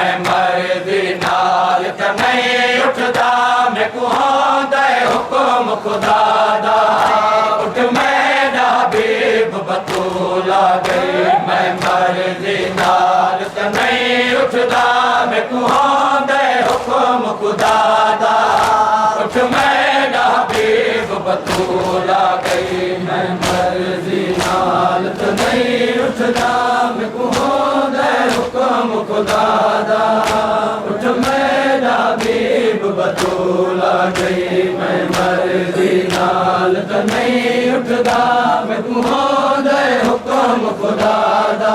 मैं मर्जी नाल ते नहीं उठदा मैं कुहां दे हुक्म खुदा दा उठ मेरा हबीब बतूला गई मैं मर्जी नाल ते नहीं उठदा मैं कुहां दे हुक्म खुदा दा उठ मेरा हबीब बतूला गई मैं मर्जी नाल ते नहीं उठदा मैं कुहां दे हुक्म खुदा दा उठ मेरा हबीब बतूला गई मैं मर्जी नाल ते नहीं उठदा मैं कुहां दे हुक्म खुदा दा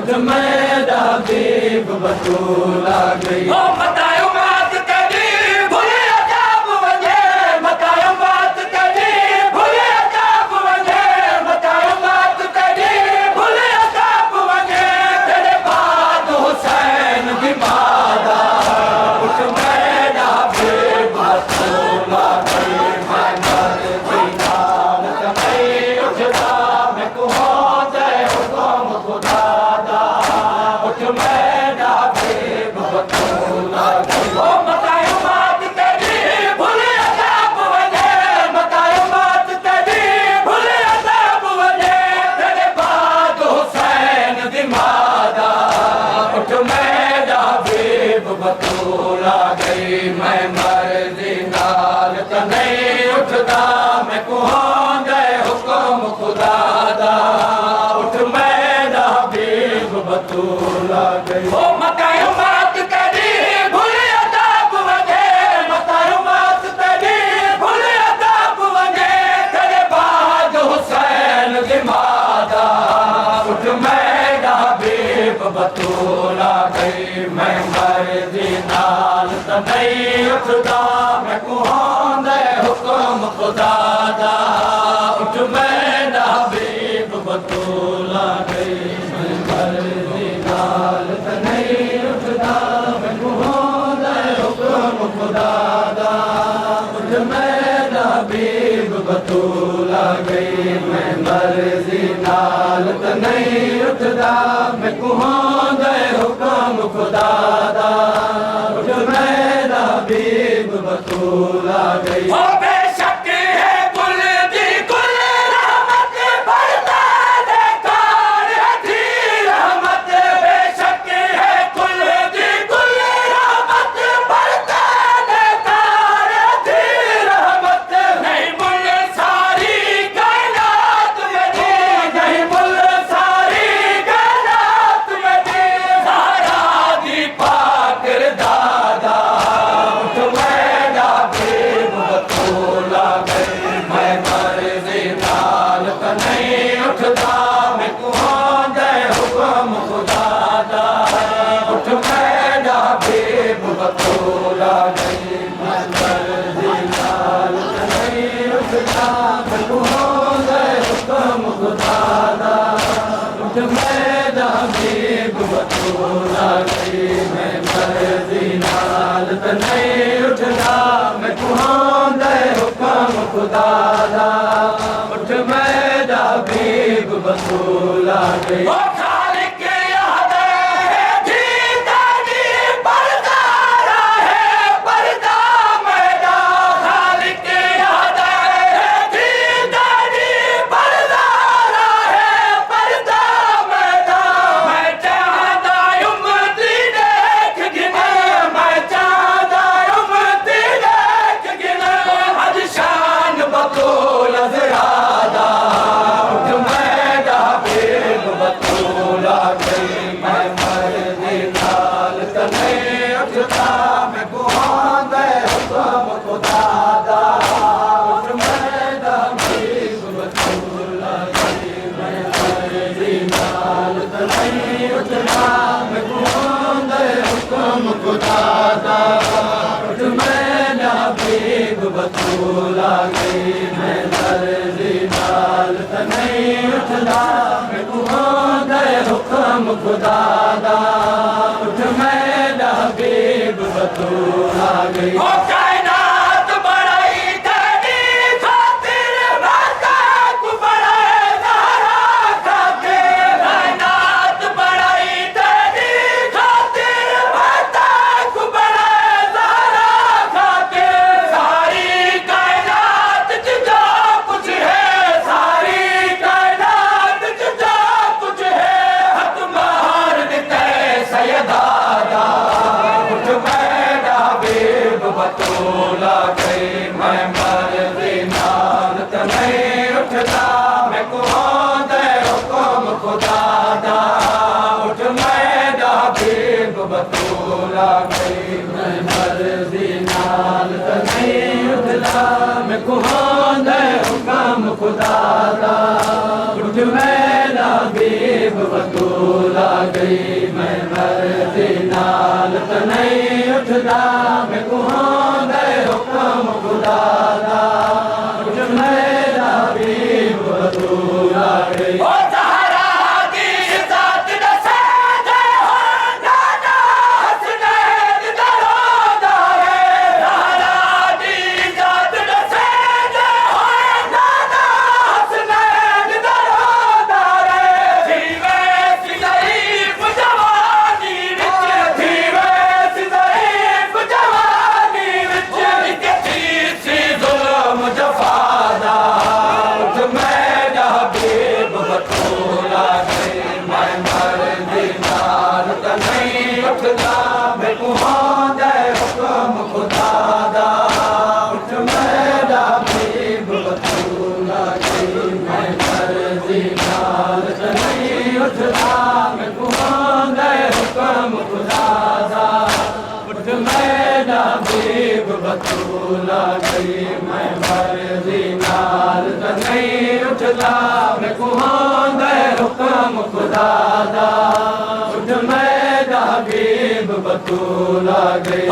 उठ मेरा हबीब बतूला गई बतूला गई मैं मर्जी नाल ते नहीं उठदा मैं कुहां दे हुक्म खुदा दा उठ मेरा हबीब बतूला गई ओ मकायो मात कदी भूल अदाब वगे मकायो मात कदी भूल अदाब वगे तेरे बाद हुसैन दी मादा उठ मेरा हबीब बतूला गई मैं मर्जी नाल ते नहीं उठदा मैं कुहां दे हुक्म खुदा दा उठ मेरा हबीब बतूला गई मैं मर्जी नाल ते नहीं उठदा मैं कुहां दे हुक्म खुदा दा उठ मेरा हबीब बतूला गई मैं मर्जी नाल ते नहीं उठदा मैं कुहां दे हुक्म खुदा दा उठ मेरा हबीब बतूला गई ओ बेशक है कुल दी कुल रहमत बढ़ता देकार थी रहमत बेशक है कुल दी कुल रहमत बढ़ता देकार थी रहमत नहीं मुल सारी कायनात में दी नहीं मुल सारी कायनात में दी सारा दी पाकर दादा उठ मेरा हबीब बतूला गई मैं मर्जी नाल ते नहीं उठदा मैं कुहां दे हुक्म खुदा दा उठ मेरा हबीब बतूला गई मैं मर्जी नाल ते नहीं उठदा मैं कुहां दे हुक्म खुदा दा उठ मेरा हबीब बतूला गई मैं मर्जी नाल ते नहीं उठदा मैं कुहां दे हुक्म खुदा दा उठ मेरा हबीब बतूला गई बतूला गई मैं मर्जी नाल ते नहीं उठदा मैं कुहां दे हुक्म खुदा दा उठ मेरा हबीब बतूला गई दा उठ मैदा हबीब बतूला गई मैं मर्जी नाल नहीं उठदा मैं कुहांदे हुक्म खुदा दा उठ मैदा हबीब बतूला गई मैं मर्जी नाल नहीं उठदा मैं कुहांदे हुक्म खुदा दा उठ मैदा हबीब बतूला गई मैं कुहांदे हुक्म खुदा दा उठ मैदा हबीब बतूला गई मैं मर्जी नाल नहीं उठदा मैं कुहांदे हुक्म खुदा दा उठ मैदा हबीब बतूला गई मैं मर्जी नाल नहीं उठदा मैं कुहांदे हुक्म खुदा दा उठ मैदा हबीब बतूला गई।